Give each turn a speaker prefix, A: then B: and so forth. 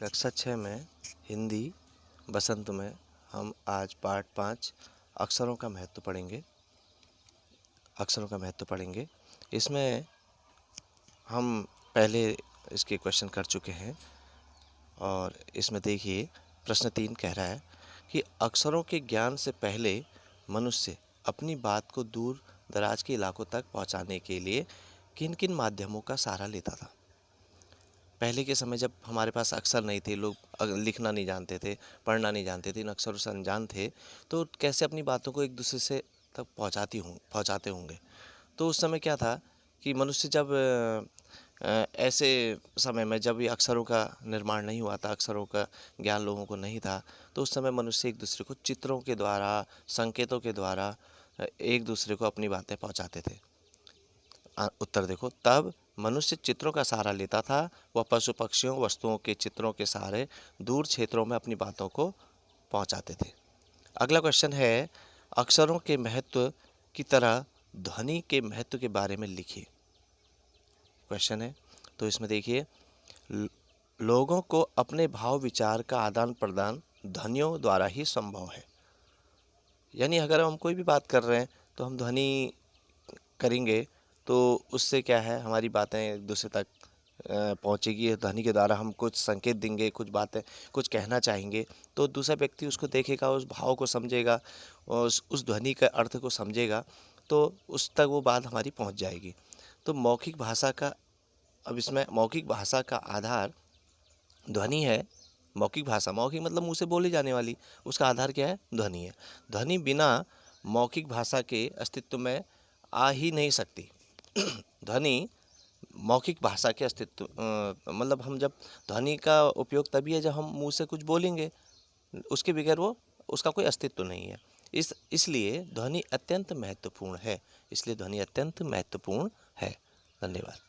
A: कक्षा 6 में हिंदी बसंत में हम आज पाठ 5 अक्षरों का महत्व पढ़ेंगे। इसमें हम पहले इसके क्वेश्चन कर चुके हैं और इसमें देखिए प्रश्न 3 कह रहा है कि अक्षरों के ज्ञान से पहले मनुष्य अपनी बात को दूर दराज के इलाकों तक पहुंचाने के लिए किन किन माध्यमों का सहारा लेता था। पहले के समय जब हमारे पास अक्षर नहीं थे, लोग लिखना नहीं जानते थे, पढ़ना नहीं जानते थे, इन अक्षरों से अनजान थे, तो कैसे अपनी बातों को एक दूसरे से तक पहुंचाते होंगे। तो उस समय क्या था कि मनुष्य जब ऐसे समय में जब ये अक्षरों का निर्माण नहीं हुआ था, अक्षरों का ज्ञान लोगों को नहीं था, तो उस समय मनुष्य एक दूसरे को चित्रों के द्वारा, संकेतों के द्वारा एक दूसरे को अपनी बातें पहुंचाते थे। उत्तर देखो, तब मनुष्य चित्रों का सहारा लेता था। वह पशु पक्षियों वस्तुओं के चित्रों के सहारे दूर क्षेत्रों में अपनी बातों को पहुंचाते थे। अगला क्वेश्चन है, अक्षरों के महत्व की तरह ध्वनि के महत्व के बारे में लिखिए। क्वेश्चन है, तो इसमें देखिए, लोगों को अपने भाव विचार का आदान प्रदान ध्वनियों द्वारा ही संभव है। यानी अगर हम कोई भी बात कर रहे हैं तो हम ध्वनि करेंगे तो उससे क्या है, हमारी बातें एक दूसरे तक पहुँचेगी। ध्वनि के द्वारा हम कुछ संकेत देंगे, कुछ बातें कुछ कहना चाहेंगे, तो दूसरा व्यक्ति उसको देखेगा, उस भाव को समझेगा, उस ध्वनि का अर्थ को समझेगा, तो उस तक वो बात हमारी पहुँच जाएगी। तो मौखिक भाषा का, अब इसमें मौखिक भाषा का आधार ध्वनि है। मौखिक भाषा, मौखिक मतलब मुँह से बोली जाने वाली, उसका आधार क्या है? ध्वनि है। ध्वनि बिना मौखिक भाषा के अस्तित्व में आ ही नहीं सकती। ध्वनि मौखिक भाषा के अस्तित्व मतलब हम जब ध्वनि का उपयोग तभी है जब हम मुंह से कुछ बोलेंगे, उसके बगैर वो उसका कोई अस्तित्व नहीं है। इसलिए ध्वनि अत्यंत महत्वपूर्ण है। धन्यवाद।